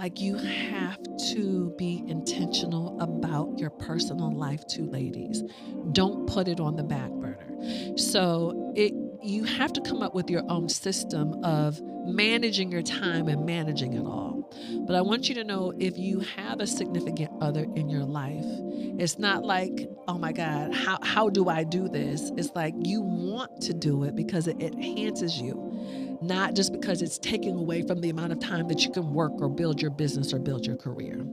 Like, you have to be intentional about your personal life too, ladies. Don't put it on the back burner. So you have to come up with your own system of managing your time and managing it all. But I want you to know, if you have a significant other in your life, it's not like, oh my God, how do I do this? It's like you want to do it because it enhances you, not just because it's taking away from the amount of time that you can work or build your business or build your career.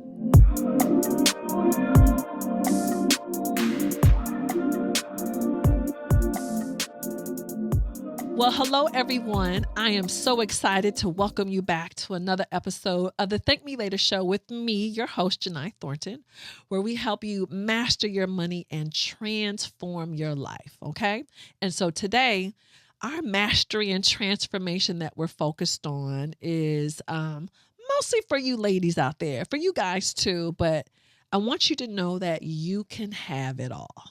Well, hello, everyone. I am so excited to welcome you back to another episode of the Thank Me Later Show with me, your host, Jini Thornton, where we help you master your money and transform your life, okay? And so today, our mastery and transformation that we're focused on is mostly for you ladies out there, for you guys too, but I want you to know that you can have it all.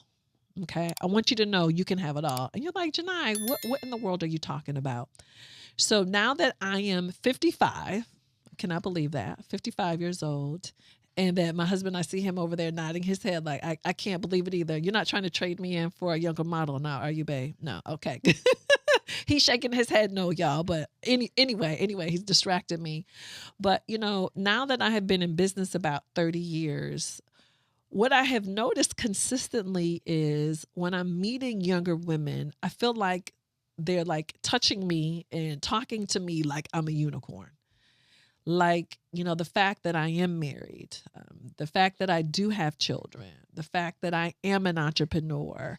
Okay. I want you to know you can have it all. And you're like, Jani, what in the world are you talking about? So now that I am 55, I cannot believe that, 55 years old, and that my husband, I see him over there nodding his head like, I can't believe it either. You're not trying to trade me in for a younger model now, are you, babe? No. Okay. He's shaking his head no, y'all. But anyway, he's distracted me. But, now that I have been in business about 30 years, what I have noticed consistently is when I'm meeting younger women, I feel like they're like touching me and talking to me like I'm a unicorn. Like, the fact that I am married, the fact that I do have children, the fact that I am an entrepreneur.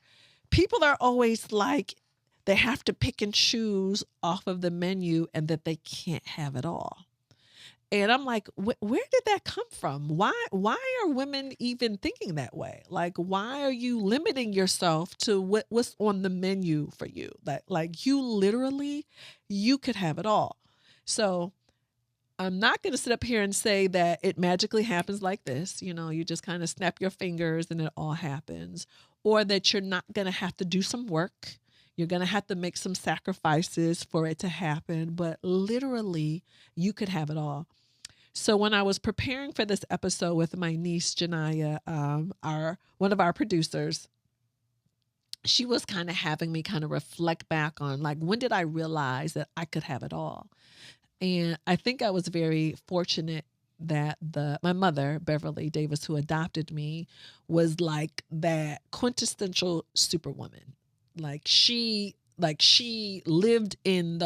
People are always like, they have to pick and choose off of the menu and that they can't have it all. And I'm like, where did that come from? Why are women even thinking that way? Like, why are you limiting yourself to what's on the menu for you? Like you literally, you could have it all. So I'm not going to sit up here and say that it magically happens like this. You just kind of snap your fingers and it all happens, or that you're not going to have to do some work. You're going to have to make some sacrifices for it to happen, but literally you could have it all. So when I was preparing for this episode with my niece, Janaya, one of our producers, she was kind of having me kind of reflect back on, like, when did I realize that I could have it all? And I think I was very fortunate that my mother, Beverly Davis, who adopted me, was like that quintessential superwoman. Like she lived in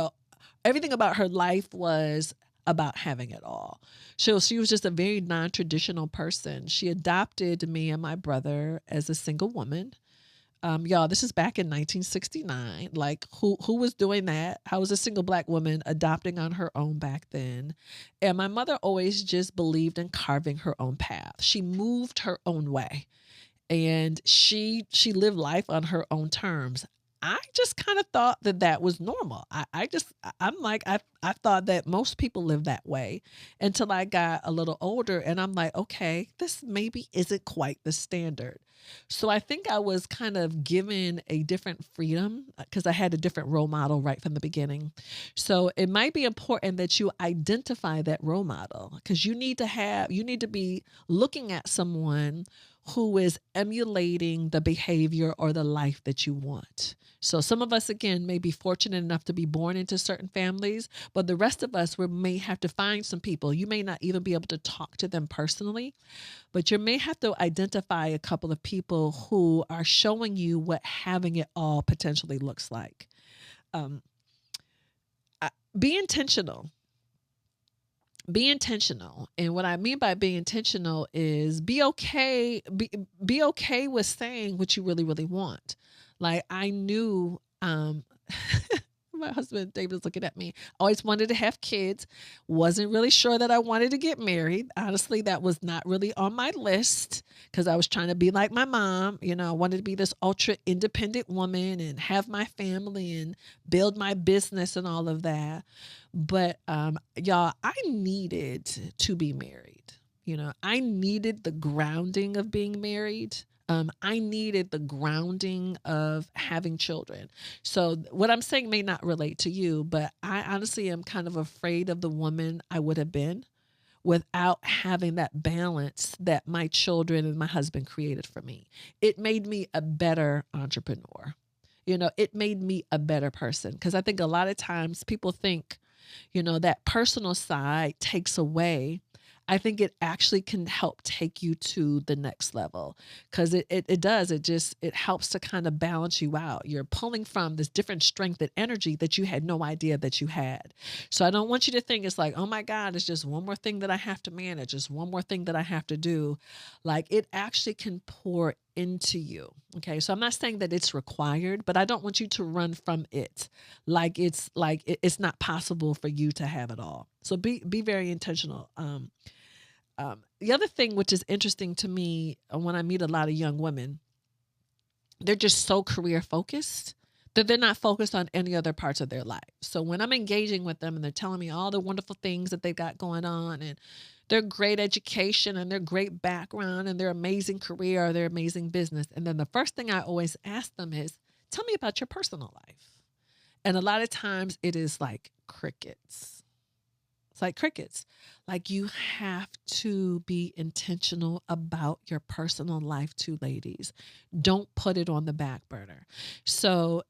everything about her life was about having it all. So she was just a very non-traditional person. She adopted me and my brother as a single woman. Y'all, this is back in 1969. Like, who was doing that? I was a single Black woman adopting on her own back then. And my mother always just believed in carving her own path. She moved her own way. And she lived life on her own terms. I just kind of thought that was normal. I'm like, I thought that most people live that way until I got a little older, and I'm like, okay, this maybe isn't quite the standard. So I think I was kind of given a different freedom because I had a different role model right from the beginning. So it might be important that you identify that role model, because you need to be looking at someone who is emulating the behavior or the life that you want. So some of us, again, may be fortunate enough to be born into certain families, but the rest of us, we may have to find some people. You may not even be able to talk to them personally, but you may have to identify a couple of people who are showing you what having it all potentially looks like. Be intentional. Be intentional. And what I mean by being intentional is be okay with saying what you really, really want. Like, I knew, my husband, David's looking at me, always wanted to have kids. Wasn't really sure that I wanted to get married. Honestly, that was not really on my list because I was trying to be like my mom. I wanted to be this ultra independent woman and have my family and build my business and all of that. But y'all, I needed to be married. I needed the grounding of being married. I needed the grounding of having children. So what I'm saying may not relate to you, but I honestly am kind of afraid of the woman I would have been without having that balance that my children and my husband created for me. It made me a better entrepreneur. It made me a better person, because I think a lot of times people think, that personal side takes away. I think it actually can help take you to the next level, because it does. It helps to kind of balance you out. You're pulling from this different strength and energy that you had no idea that you had. So I don't want you to think it's like, oh my God, it's just one more thing that I have to manage. Just one more thing that I have to do. Like, it actually can pour into you. Okay. So I'm not saying that it's required, but I don't want you to run from it. It's not possible for you to have it all. So be very intentional. The other thing which is interesting to me, when I meet a lot of young women, they're just so career focused that they're not focused on any other parts of their life. So when I'm engaging with them and they're telling me all the wonderful things that they've got going on, and their great education and their great background and their amazing career or their amazing business, and then the first thing I always ask them is, tell me about your personal life. And a lot of times it is like crickets. It's like crickets. Like, you have to be intentional about your personal life too, ladies. Don't put it on the back burner. So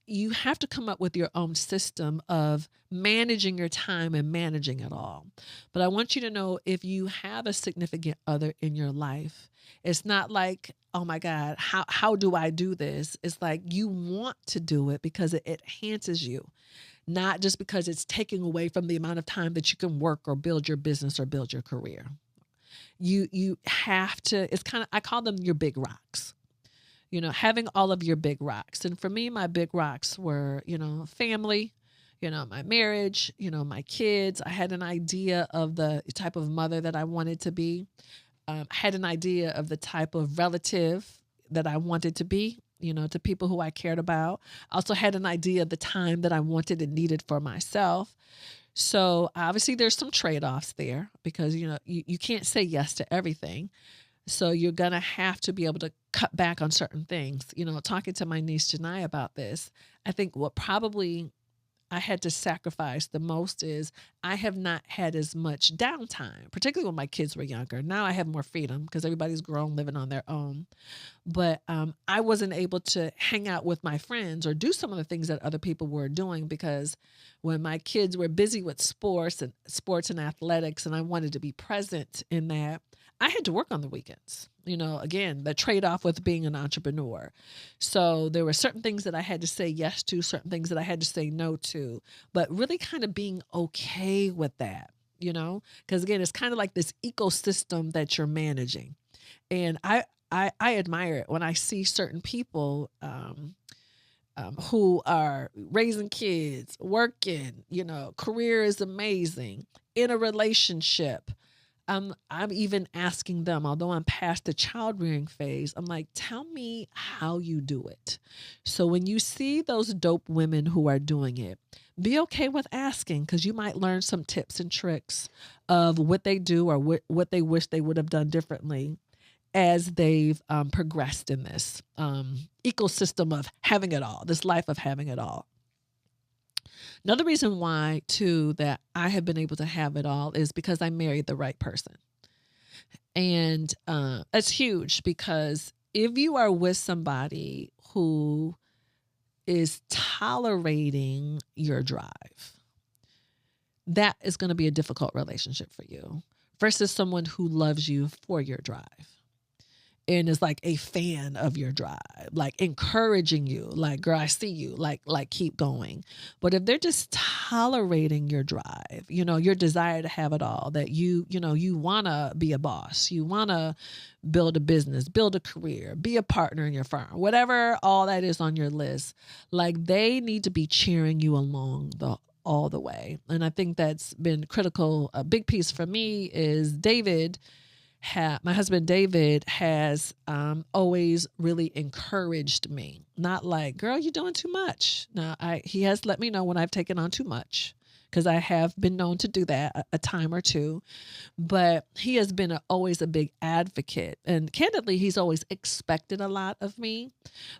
you have to come up with your own system of managing your time and managing it all. But I want you to know, if you have a significant other in your life, it's not like, oh my God, how do I do this? It's like, you want to do it because it enhances you. Not just because it's taking away from the amount of time that you can work or build your business or build your career. You have to, it's kind of, I call them your big rocks. Having all of your big rocks. And for me, my big rocks were, family, my marriage, my kids. I had an idea of the type of mother that I wanted to be. I had an idea of the type of relative that I wanted to be, to people who I cared about. I also had an idea of the time that I wanted and needed for myself. So obviously there's some trade-offs there, because, you can't say yes to everything. So you're going to have to be able to cut back on certain things. Talking to my niece Jini about this, I think what probably I had to sacrifice the most is I have not had as much downtime, particularly when my kids were younger. Now I have more freedom because everybody's grown, living on their own. But I wasn't able to hang out with my friends or do some of the things that other people were doing, because when my kids were busy with sports and athletics, and I wanted to be present in that, I had to work on the weekends. Again, the trade-off with being an entrepreneur. So there were certain things that I had to say yes to, certain things that I had to say no to, but really kind of being okay with that, because again, it's kind of like this ecosystem that you're managing. And I admire it when I see certain people who are raising kids, working, career is amazing, in a relationship. I'm even asking them, although I'm past the child rearing phase, I'm like, tell me how you do it. So when you see those dope women who are doing it, be okay with asking, because you might learn some tips and tricks of what they do or what they wish they would have done differently as they've progressed in this ecosystem of having it all, this life of having it all. Another reason why, too, that I have been able to have it all is because I married the right person. And that's huge, because if you are with somebody who is tolerating your drive, that is going to be a difficult relationship for you, versus someone who loves you for your drive and is like a fan of your drive, like encouraging you, like, girl, I see you, like keep going. But if they're just tolerating your drive, your desire to have it all, that you want to be a boss, you want to build a business, build a career, be a partner in your firm, whatever all that is on your list, like, they need to be cheering you along all the way. And I think that's been critical. A big piece for me is my husband David has always really encouraged me. Not like, girl, you're doing too much. No, he has let me know when I've taken on too much. because I have been known to do that a time or two. But he has been always a big advocate. And candidly, he's always expected a lot of me.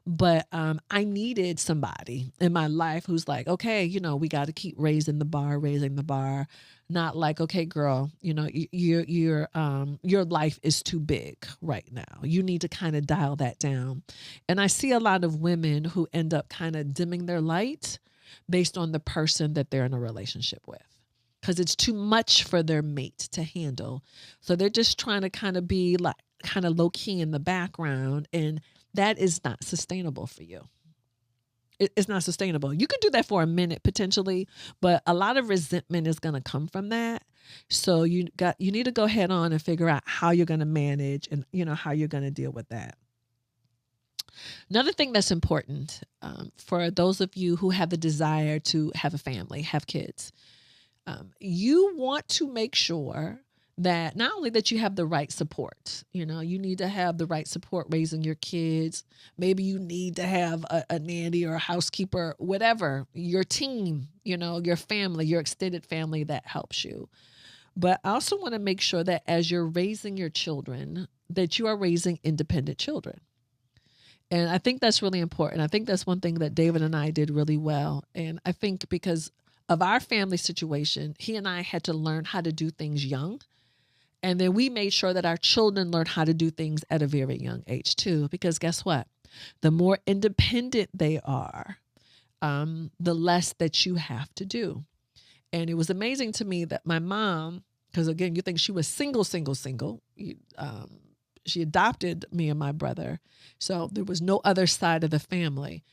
But I needed somebody in my life who's like, okay, we got to keep raising the bar. Not like, okay, girl, your life is too big right now. You need to kind of dial that down. And I see a lot of women who end up kind of dimming their light based on the person that they're in a relationship with, because it's too much for their mate to handle. So they're just trying to kind of be like kind of low key in the background, and that is not sustainable for you. It's not sustainable. You can do that for a minute potentially, but a lot of resentment is going to come from that. So you need to go head on and figure out how you're going to manage and how you're going to deal with that. Another thing that's important for those of you who have the desire to have a family, have kids, you want to make sure that not only that you have the right support, you need to have the right support raising your kids. Maybe you need to have a nanny or a housekeeper, whatever, your team, your family, your extended family that helps you. But I also want to make sure that as you're raising your children, that you are raising independent children. And I think that's really important. I think that's one thing that David and I did really well. And I think because of our family situation, he and I had to learn how to do things young. And then we made sure that our children learned how to do things at a very young age too. Because guess what? The more independent they are, the less that you have to do. And it was amazing to me that my mom, because again, you think she was single. She adopted me and my brother. So there was no other side of the family.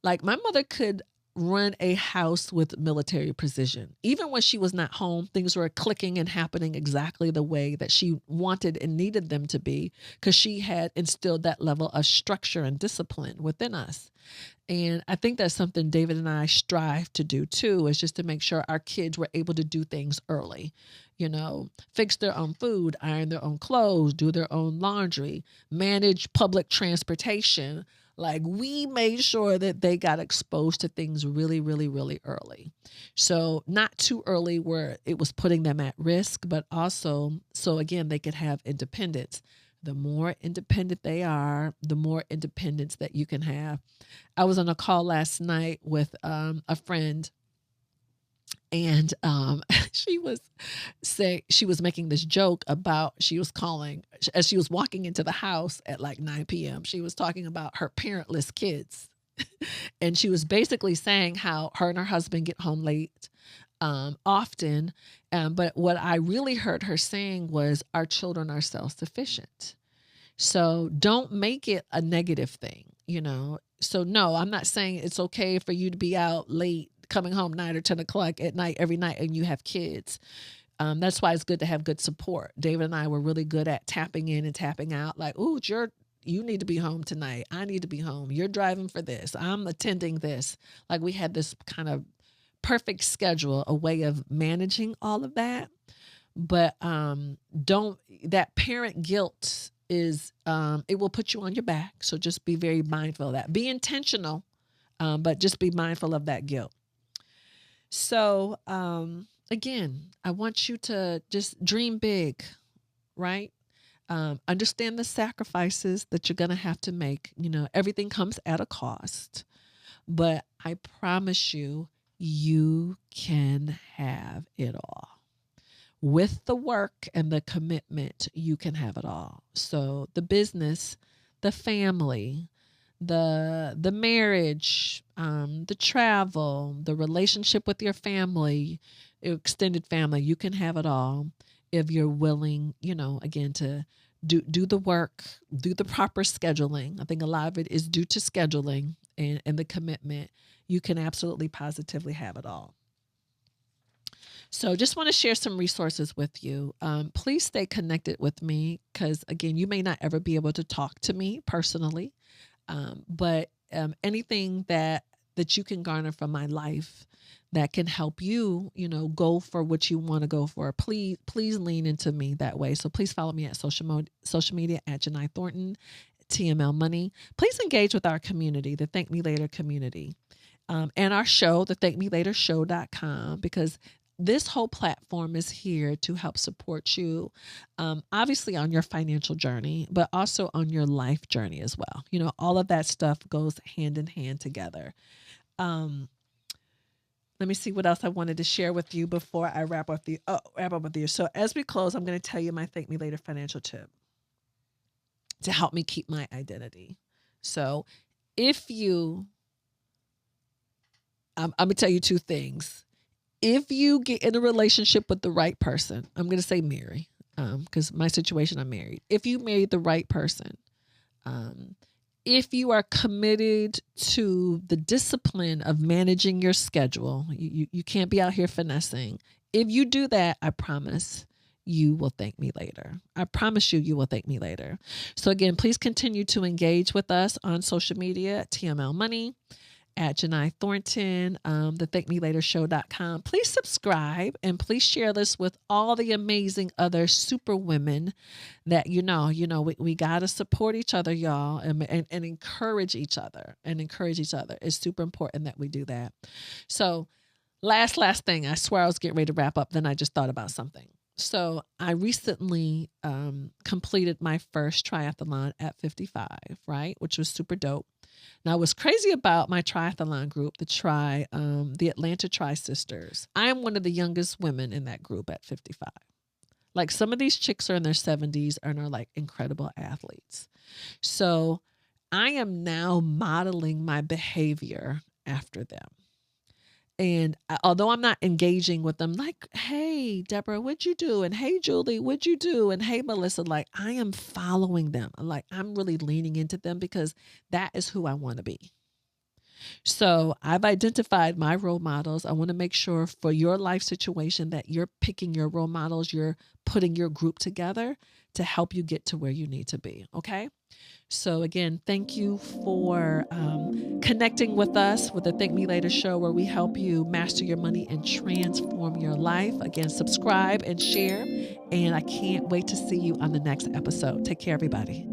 Like my mother could run a house with military precision. Even when she was not home, things were clicking and happening exactly the way that she wanted and needed them to be, because she had instilled that level of structure and discipline within us. And I think that's something David and I strive to do too, is just to make sure our kids were able to do things early, fix their own food, iron their own clothes, do their own laundry, manage public transportation. Like we made sure that they got exposed to things really, really, really early. So not too early where it was putting them at risk, but also so again, they could have independence. The more independent they are, the more independence that you can have. I was on a call last night with a friend, and she was making this joke about, she was calling, as she was walking into the house at like 9 p.m., she was talking about her parentless kids. And she was basically saying how her and her husband get home late often. But what I really heard her saying was our children are self-sufficient. So don't make it a negative thing, So no, I'm not saying it's okay for you to be out late, coming home 9 or 10 o'clock at night every night and you have kids. That's why it's good to have good support. David and I were really good at tapping in and tapping out. Like, ooh, you need to be home tonight. I need to be home. You're driving for this. I'm attending this. Like we had this kind of perfect schedule, a way of managing all of that. But that parent guilt is, it will put you on your back. So just be very mindful of that. Be intentional, but just be mindful of that guilt. So, again, I want you to just dream big, right? Understand the sacrifices that you're going to have to make. Everything comes at a cost, but I promise you, you can have it all. With the work and the commitment, you can have it all. So the business, the family, the marriage, the travel, the relationship with your family, your extended family, you can have it all if you're willing, again, to do the work, do the proper scheduling. I think a lot of it is due to scheduling and the commitment. You can absolutely positively have it all. So just want to share some resources with you. Please stay connected with me because, again, you may not ever be able to talk to me personally, but anything that you can garner from my life that can help you, go for what you want to go for, please lean into me that way. So please follow me at social media at Jini Thornton, TML Money. Please engage with our community, the Thank Me Later community. And our show, the thankmelatershow.com, because This whole platform is here to help support you, obviously on your financial journey, but also on your life journey as well. All of that stuff goes hand in hand together. Um, Let me see what else I wanted to share with you before I wrap up with you. So as we close, I'm going to tell you my Thank Me Later financial tip to help me keep my identity. So if you, I'm going to tell you two things. If you get in a relationship with the right person, I'm going to say marry, because my situation, I'm married. If you married the right person, if you are committed to the discipline of managing your schedule, you can't be out here finessing. If you do that, I promise you will thank me later. I promise you will thank me later. So again, please continue to engage with us on social media at TML Money, at Jini Thornton, the thankmelatershow.com. Please subscribe and please share this with all the amazing other super women that we got to support each other, y'all, and encourage each other It's super important that we do that. So last thing, I swear I was getting ready to wrap up. Then I just thought about something. So I recently completed my first triathlon at 55, right? Which was super dope. Now, what's crazy about my triathlon group, the Atlanta Tri Sisters, I am one of the youngest women in that group at 55. Like some of these chicks are in their 70s and are like incredible athletes. So I am now modeling my behavior after them. And although I'm not engaging with them like, hey, Deborah, what'd you do? And hey, Julie, what'd you do? And hey, Melissa, like I am following them. Like I'm really leaning into them because that is who I want to be. So I've identified my role models. I want to make sure for your life situation that you're picking your role models, you're putting your group together to help you get to where you need to be. Okay. So again, thank you for connecting with us with the Thank Me Later show, where we help you master your money and transform your life. Again, subscribe and share. And I can't wait to see you on the next episode. Take care, everybody.